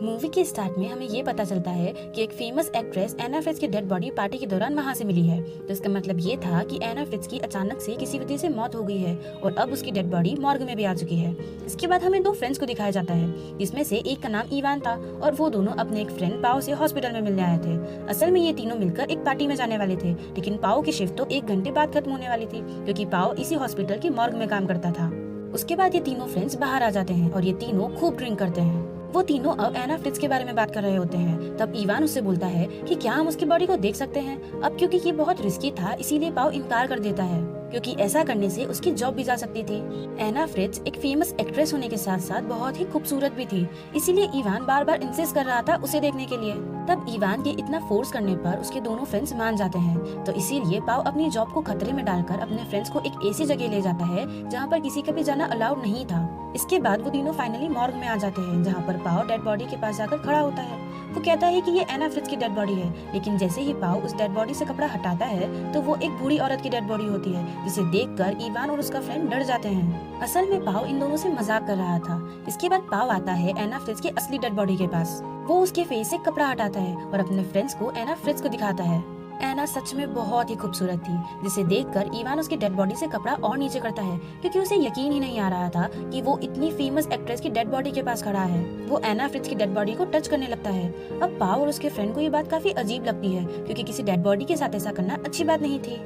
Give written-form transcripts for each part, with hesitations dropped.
Movie के start में हमें ये पता चलता है कि एक फेमस एक्ट्रेस एना फ्रिट्ज की डेड बॉडी पार्टी के दौरान वहाँ से मिली है। तो इसका मतलब ये था कि एना फ्रिट्ज की अचानक से किसी वजह से मौत हो गई है और अब उसकी डेड बॉडी मॉर्ग में भी आ चुकी है। इसके बाद हमें दो फ्रेंड्स को दिखाया जाता है, जिसमें से एक का नाम इवान था और वो दोनों अपने एक फ्रेंड पाओ से हॉस्पिटल में मिलने आए थे। असल में ये तीनों मिलकर एक पार्टी में जाने वाले थे, लेकिन पाओ की शिफ्ट तो 1 घंटे बाद खत्म होने वाली थी, क्योंकि पाओ इसी हॉस्पिटल की मॉर्ग में काम करता था। उसके बाद ये तीनों फ्रेंड्स बाहर आ जाते हैं और ये तीनों खूब ड्रिंक करते हैं। वो तीनों अब एना फ्रिट्ज के बारे में बात कर रहे होते हैं। तब इवान उससे बोलता है कि क्या हम उसकी बॉडी को देख सकते हैं। अब क्योंकि ये बहुत रिस्की था, इसीलिए पाओ इनकार कर देता है, क्योंकि ऐसा करने से उसकी जॉब भी जा सकती थी। एना फ्रिट्ज एक फेमस एक्ट्रेस होने के साथ साथ बहुत ही खूबसूरत भी थी, इसीलिए इवान बार बार इंसिस्ट कर रहा था उसे देखने के लिए। तब इवान के इतना फोर्स करने पर उसके दोनों फ्रेंड्स मान जाते हैं। तो इसीलिए पाओ अपनी जॉब को खतरे में डालकर अपने फ्रेंड्स को एक ऐसी जगह ले जाता है जहाँ पर किसी का भी जाना अलाउड नहीं था। इसके बाद वो तीनों फाइनली मॉर्ग में आ जाते हैं, जहाँ पर पाओ डेड बॉडी के पास जाकर खड़ा होता है। वो कहता है कि ये एना फ्रिट्ज की डेड बॉडी है, लेकिन जैसे ही पाओ उस डेड बॉडी से कपड़ा हटाता है तो वो एक बूढ़ी औरत की डेड बॉडी होती है, जिसे देखकर इवान और उसका फ्रेंड डर जाते हैं। असल में पाओ इन दोनों से मजाक कर रहा था। इसके बाद पाओ आता है एना फ्रिट्ज की असली डेड बॉडी के पास। वो उसके फेस से कपड़ा हटाता है और अपने फ्रेंड्स को एना फ्रिट्ज को दिखाता है। एना सच में बहुत ही खूबसूरत थी, जिसे देखकर इवान उसकी डेड बॉडी से कपड़ा और नीचे करता है, क्योंकि उसे यकीन ही नहीं आ रहा था कि वो इतनी फेमस एक्ट्रेस की डेड बॉडी के पास खड़ा है। वो एना फ्रिट्ज की डेड बॉडी को टच करने लगता है। अब पाओ और उसके फ्रेंड को ये बात काफी अजीब लगती है, क्योंकि किसी डेड बॉडी के साथ ऐसा करना अच्छी बात नहीं थी।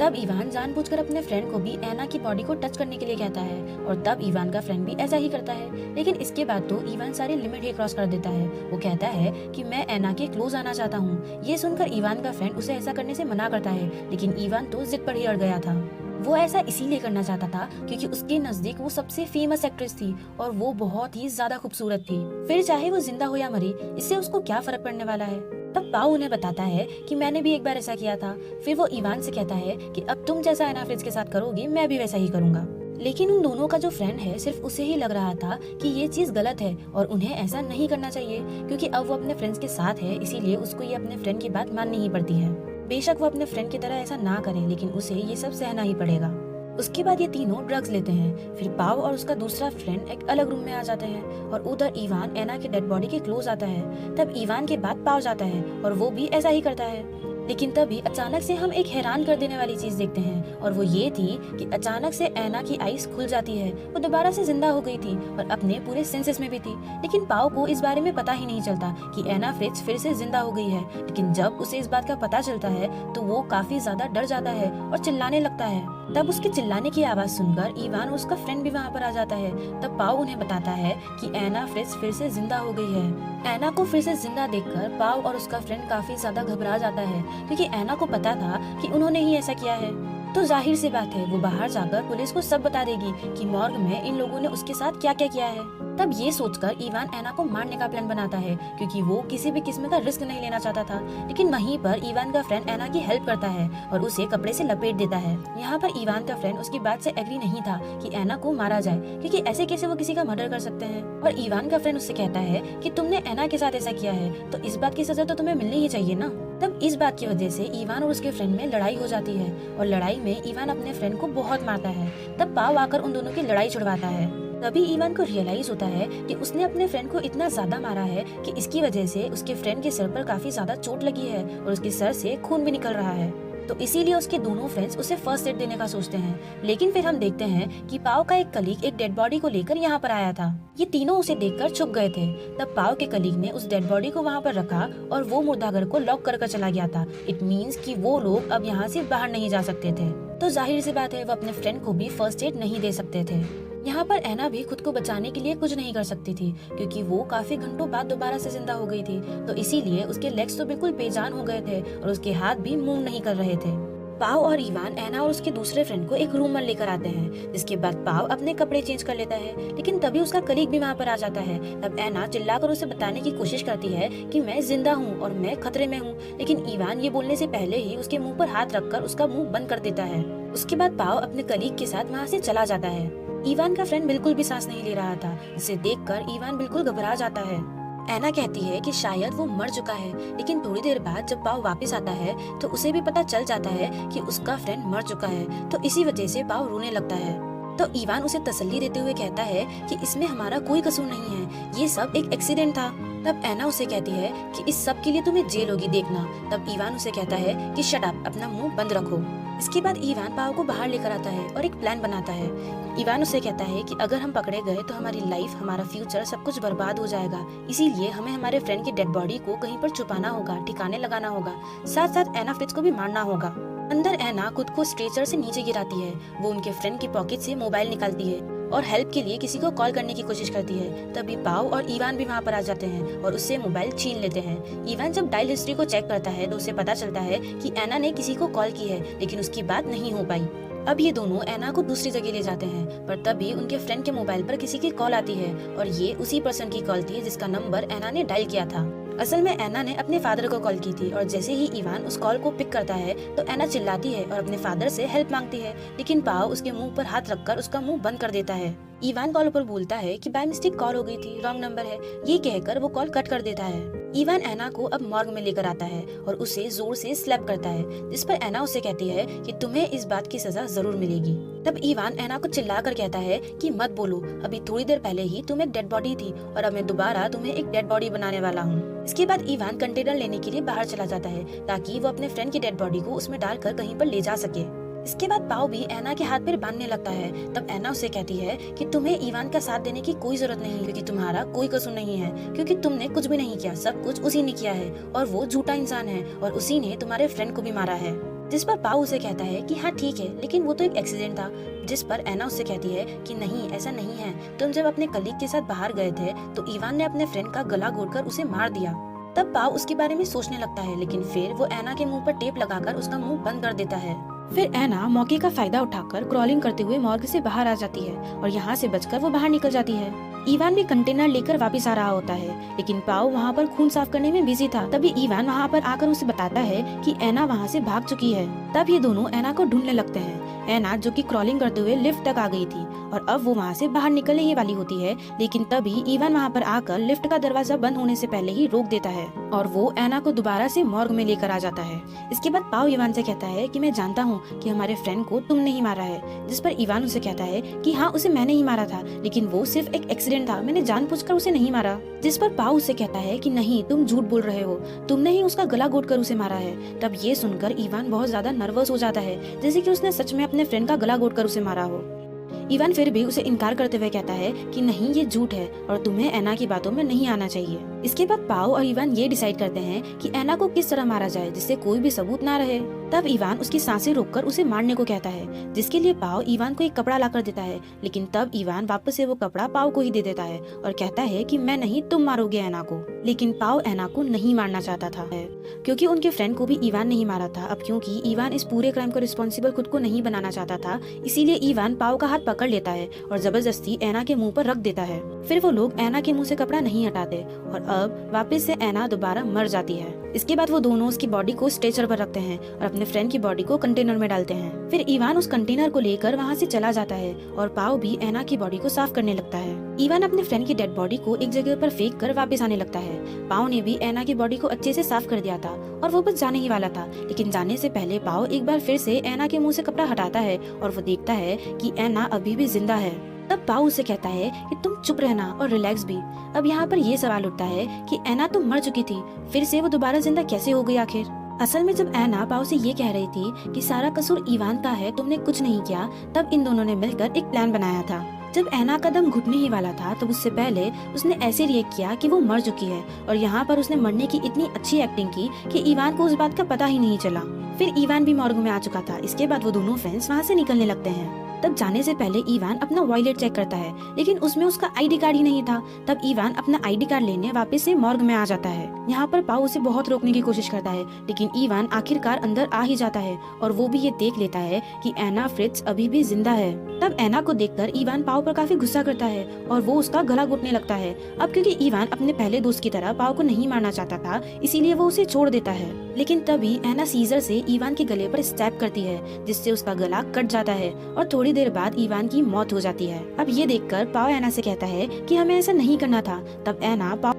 तब इवान जानबूझकर अपने फ्रेंड को भी एना की बॉडी को टच करने के लिए कहता है और तब इवान का फ्रेंड भी ऐसा ही करता है। लेकिन इसके बाद तो इवान सारी लिमिट ही क्रॉस कर देता है। वो कहता है कि मैं एना के क्लोज आना चाहता हूँ। ये सुनकर इवान का फ्रेंड उसे ऐसा करने से मना करता है, लेकिन इवान तो जिद पर ही अड़ गया था। वो ऐसा इसीलिए करना चाहता था क्योंकि उसके नजदीक वो सबसे फेमस एक्ट्रेस थी और वो बहुत ही ज्यादा खूबसूरत थी। फिर चाहे वो जिंदा हो या मरी, इससे उसको क्या फर्क पड़ने वाला है। तब पाओ उन्हें बताता है कि मैंने भी एक बार ऐसा किया था। फिर वो इवान से कहता है कि अब तुम जैसा एना फ्रिट्ज के साथ करोगी, मैं भी वैसा ही करूंगा। लेकिन उन दोनों का जो फ्रेंड है, सिर्फ उसे ही लग रहा था कि ये चीज गलत है और उन्हें ऐसा नहीं करना चाहिए, क्योंकि अब वो अपने फ्रेंड्स के साथ है, इसीलिए उसको ये अपने फ्रेंड की बात माननी ही पड़ती है। बेशक वो अपने फ्रेंड की तरह ऐसा ना करे, लेकिन उसे ये सब सहना ही पड़ेगा। उसके बाद ये तीनों ड्रग्स लेते हैं। फिर पाओ और उसका दूसरा फ्रेंड एक अलग रूम में आ जाते हैं और उधर इवान एना के डेड बॉडी के क्लोज आता है। तब इवान के बाद पाओ जाता है और वो भी ऐसा ही करता है। लेकिन तभी अचानक से हम एक हैरान कर देने वाली चीज देखते हैं, और वो ये थी कि अचानक से एना की आईज खुल जाती है। वो दोबारा से जिंदा हो गई थी और अपने पूरे सेंसेस में भी थी, लेकिन पाओ को इस बारे में पता ही नहीं चलता कि एना फ्रिट्ज फिर से जिंदा हो गई है। लेकिन जब उसे इस बात का पता चलता है तो वो काफी ज्यादा डर जाता है और चिल्लाने लगता है। तब उसके चिल्लाने की आवाज सुनकर इवान और उसका फ्रेंड भी वहाँ पर आ जाता है। तब पाओ उन्हें बताता है कि एना फ्रिट्ज फिर से जिंदा हो गई है। एना को फिर से जिंदा देखकर पाओ और उसका फ्रेंड काफी ज्यादा घबरा जाता है, क्योंकि एना को पता था कि उन्होंने ही ऐसा किया है। तो जाहिर सी बात है वो बाहर जाकर पुलिस को सब बता देगी कि मॉर्ग में इन लोगों ने उसके साथ क्या क्या किया है। तब ये सोचकर इवान एना को मारने का प्लान बनाता है, क्योंकि वो किसी भी किस्म का रिस्क नहीं लेना चाहता था। लेकिन वहीं पर इवान का फ्रेंड एना की हेल्प करता है और उसे कपड़े से लपेट देता है। यहाँ पर इवान का फ्रेंड उसकी बात से एग्री नहीं था कि एना को मारा जाए, क्योंकि ऐसे कैसे वो किसी का मर्डर कर सकते हैं। और इवान का फ्रेंड उससे कहता है कि तुमने एना के साथ ऐसा किया है, तो इस बात की सजा तो तुम्हें मिलनी ही चाहिए ना। तब इस बात की वजह से इवान और उसके फ्रेंड में लड़ाई हो जाती है और लड़ाई में इवान अपने फ्रेंड को बहुत मारता है। तब पाओ आकर उन दोनों की लड़ाई छुड़वाता है। तभी इवान को रियलाइज होता है कि उसने अपने फ्रेंड को इतना ज्यादा मारा है कि इसकी वजह से उसके फ्रेंड के सर पर काफी ज्यादा चोट लगी है और उसके सर से खून भी निकल रहा है। तो इसीलिए उसके दोनों फ्रेंड्स उसे फर्स्ट एड देने का सोचते हैं। लेकिन फिर हम देखते हैं कि पाओ का एक कलीग एक डेड बॉडी को लेकर यहाँ पर आया था। ये तीनों उसे देखकर छुप गए थे। तब पाओ के कलीग ने उस डेड बॉडी को वहाँ पर रखा और वो मुर्दाघर को लॉक कर चला गया था। इट मीन्स कि वो लोग अब यहाँ से बाहर नहीं जा सकते थे। तो जाहिर सी बात है वो अपने फ्रेंड को भी फर्स्ट एड नहीं दे सकते थे। यहाँ पर एना भी खुद को बचाने के लिए कुछ नहीं कर सकती थी, क्योंकि वो काफी घंटों बाद दोबारा से जिंदा हो गई थी। तो इसीलिए उसके लेग्स तो बिल्कुल बेजान हो गए थे और उसके हाथ भी मूव नहीं कर रहे थे। पाओ और इवान एना और उसके दूसरे फ्रेंड को एक रूम में लेकर आते हैं, जिसके बाद पाओ अपने कपड़े चेंज कर लेता है। लेकिन तभी उसका कलीग भी वहाँ पर आ जाता है। तब एना चिल्लाकर उसे बताने की कोशिश करती है कि मैं जिंदा हूँ और मैं खतरे में हूँ, लेकिन इवान ये बोलने से पहले ही उसके मुंह पर हाथ रखकर उसका मुंह बंद कर देता है। उसके बाद पाओ अपने कलीग के साथ वहाँ से चला जाता है। इवान का फ्रेंड बिल्कुल भी सांस नहीं ले रहा था, जिसे देखकर इवान बिल्कुल घबरा जाता है। एना कहती है कि शायद वो मर चुका है, लेकिन थोड़ी देर बाद जब पाओ वापस आता है तो उसे भी पता चल जाता है कि उसका फ्रेंड मर चुका है। तो इसी वजह से पाओ रोने लगता है। तो इवान उसे तसल्ली देते हुए कहता है कि इसमें हमारा कोई कसूर नहीं है, ये सब एक एक्सीडेंट था। तब एना उसे कहती है कि इस सब के लिए तुम्हें जेल होगी देखना। तब इवान उसे कहता है कि शट अप, अपना मुंह बंद रखो। इसके बाद इवान पाओ को बाहर लेकर आता है और एक प्लान बनाता है। इवान उसे कहता है कि अगर हम पकड़े गए तो हमारी लाइफ, हमारा फ्यूचर सब कुछ बर्बाद हो जाएगा, इसीलिए हमें हमारे फ्रेंड की डेड बॉडी को कहीं पर छुपाना होगा, ठिकाने लगाना होगा, साथ साथ एना फ्रिट्ज को भी मारना होगा। अंदर एना खुद को स्ट्रेचर से नीचे गिराती है। वो उनके फ्रेंड की पॉकेट से मोबाइल निकालती है और हेल्प के लिए किसी को कॉल करने की कोशिश करती है। तभी पाओ और इवान भी वहाँ पर आ जाते हैं और उससे मोबाइल छीन लेते हैं। इवान जब डायल हिस्ट्री को चेक करता है तो उसे पता चलता है कि एना ने किसी को कॉल की है, लेकिन उसकी बात नहीं हो पाई। अब ये दोनों एना को दूसरी जगह ले जाते हैं, पर तभी उनके फ्रेंड के मोबाइल पर किसी की कॉल आती है और ये उसी पर्सन की कॉल थी जिसका नंबर एना ने डायल किया था। असल में एना ने अपने फादर को कॉल की थी और जैसे ही इवान उस कॉल को पिक करता है तो एना चिल्लाती है और अपने फादर से हेल्प मांगती है, लेकिन पाओ उसके मुंह पर हाथ रखकर उसका मुंह बंद कर देता है। इवान कॉल पर बोलता है कि बाय मिस्टेक कॉल हो गई थी, रॉन्ग नंबर है, ये कहकर वो कॉल कट कर देता है। इवान एना को अब मॉर्ग में लेकर आता है और उसे जोर से स्लैप करता है, जिस पर एना उसे कहती है कि तुम्हें इस बात की सजा जरूर मिलेगी। तब इवान एना को चिल्लाकर कहता है कि मत बोलो, अभी थोड़ी देर पहले ही तुम एक डेड बॉडी थी और अब मैं दोबारा तुम्हें एक डेड बॉडी बनाने वाला हूँ। इसके बाद इवान कंटेनर लेने के लिए बाहर चला जाता है ताकि वो अपने फ्रेंड की डेड बॉडी को उसमें डालकर कहीं पर ले जा सके। इसके बाद पाओ भी एना के हाथ पैर बांधने लगता है। तब एना उसे कहती है कि तुम्हें इवान का साथ देने की कोई जरूरत नहीं, क्योंकि तुम्हारा कोई कसूर नहीं है, क्योंकि तुमने कुछ भी नहीं किया, सब कुछ उसी ने किया है और वो झूठा इंसान है और उसी ने तुम्हारे फ्रेंड को भी मारा है। जिस पर पाओ उसे कहता है कि हाँ ठीक है, लेकिन वो तो एक एक्सीडेंट था। जिस पर एना उससे कहती है कि नहीं, ऐसा नहीं है, तुम जब अपने कलीग के साथ बाहर गए थे तो इवान ने अपने फ्रेंड का गला घोटकर उसे मार दिया। तब पाओ उसके बारे में सोचने लगता है, लेकिन फिर वो एना के मुंह पर टेप लगाकर उसका मुंह बंद कर देता है। फिर एना मौके का फायदा उठाकर क्रॉलिंग करते हुए मॉर्ग से बाहर आ जाती है और यहाँ से बचकर वो बाहर निकल जाती है। इवान भी कंटेनर लेकर वापस आ रहा होता है, लेकिन पाओ वहाँ पर खून साफ करने में बिजी था। तभी इवान वहाँ पर आकर उसे बताता है कि एना वहाँ से भाग चुकी है। तब ये दोनों एना को ढूंढने लगते हैं। एना जो कि क्रॉलिंग करते हुए लिफ्ट तक आ गई थी और अब वो वहाँ से बाहर निकलने ही वाली होती है, लेकिन तभी इवान वहाँ पर आकर लिफ्ट का दरवाजा बंद होने से पहले ही रोक देता है और वो एना को दोबारा से मॉर्ग में लेकर आ जाता है। इसके बाद पाओ इवान से कहता है कि मैं जानता हूँ कि हमारे फ्रेंड को तुमने ही मारा है। जिस पर इवान उसे कहता है कि हाँ, उसे मैंने ही मारा था, लेकिन वो सिर्फ एक एक्सीडेंट था, मैंने जानबूझकर उसे नहीं मारा। जिस पर पाओ उसे कहता है कि नहीं, तुम झूठ बोल रहे हो, तुमने ही उसका गला घोटकर उसे मारा है। तब ये सुनकर इवान बहुत ज्यादा नर्वस हो जाता है, जैसे कि उसने सच में अपने फ्रेंड का गला घोटकर उसे मारा हो। इवान फिर भी उसे इनकार करते हुए कहता है कि नहीं, ये झूठ है और तुम्हें एना की बातों में नहीं आना चाहिए। इसके बाद पाओ और इवान ये डिसाइड करते हैं कि एना को किस तरह मारा जाए जिससे कोई भी सबूत ना रहे। तब इवान उसकी सांसें रोककर उसे मारने को कहता है, जिसके लिए पाओ इवान को एक कपड़ा लाकर देता है, लेकिन तब इवान वापस से वो कपड़ा पाओ को ही दे देता है और कहता है कि मैं नहीं, तुम मारोगे एना को। लेकिन पाओ एना को नहीं मारना चाहता था, क्योंकि उनके फ्रेंड को भी इवान नहीं मारा था। अब क्योंकि इवान इस पूरे क्राइम को रिस्पॉन्सिबल खुद को नहीं बनाना चाहता था, इसीलिए इवान पाओ का हाथ पकड़ लेता है और जबरदस्ती एना के मुंह पर रख देता है। फिर वो लोग एना के मुंह से कपड़ा नहीं हटाते और अब वापस से एना दोबारा मर जाती है। इसके बाद वो दोनों उसकी बॉडी को स्ट्रेचर पर रखते हैं और अपने फ्रेंड की बॉडी को कंटेनर में डालते हैं। फिर इवान उस कंटेनर को लेकर वहाँ से चला जाता है और पाओ भी एना की बॉडी को साफ करने लगता है। इवान अपने फ्रेंड की डेड बॉडी को एक जगह पर फेंक कर वापस आने लगता है। पाओ ने भी एना की बॉडी को अच्छे से साफ कर दिया था और वो बस जाने ही वाला था, लेकिन जाने से पहले पाओ एक बार फिर से एना के मुंह से कपड़ा हटाता है और वो देखता है कि एना अभी भी जिंदा है। तब पाओ उसे कहता है कि तुम चुप रहना और रिलैक्स भी। अब यहाँ पर ये सवाल उठता है कि एना तो मर चुकी थी, फिर से वो दोबारा जिंदा कैसे हो गई आखिर। असल में जब एना पाओ से ये कह रही थी कि सारा कसूर इवान का है, तुमने कुछ नहीं किया, तब इन दोनों ने मिलकर एक प्लान बनाया था। जब एना का दम घुटने ही वाला था तब उससे पहले उसने ऐसे रिएक्ट किया कि वो मर चुकी है और यहाँ पर उसने मरने की इतनी अच्छी एक्टिंग की कि इवान को उस बात का पता ही नहीं चला। फिर इवान भी मॉर्ग में आ चुका था। इसके बाद वो दोनों फ्रेंड्स वहाँ से निकलने लगते हैं। तब जाने से पहले इवान अपना वॉलेट चेक करता है, लेकिन उसमें उसका आईडी कार्ड ही नहीं था। तब इवान अपना आईडी कार्ड लेने वापस से मॉर्ग में आ जाता है। यहाँ पर पाओ उसे बहुत रोकने की कोशिश करता है, लेकिन इवान आखिरकार अंदर आ ही जाता है और वो भी ये देख लेता है कि एना फ्रिट्ज अभी भी जिंदा है। तब एना को देखकर इवान पाओ पर काफी गुस्सा करता है और वो उसका गला घोटने लगता है। अब क्योंकि इवान अपने पहले दोस्त की तरह पाओ को नहीं मारना चाहता था, इसीलिए वो उसे छोड़ देता है। लेकिन तभी एना सीजर से इवान के गले पर स्टैब करती है, जिससे उसका गला कट जाता है और थोड़ी देर बाद इवान की मौत हो जाती है। अब ये देखकर पाओ एना से कहता है कि हमें ऐसा नहीं करना था। तब एना पाओ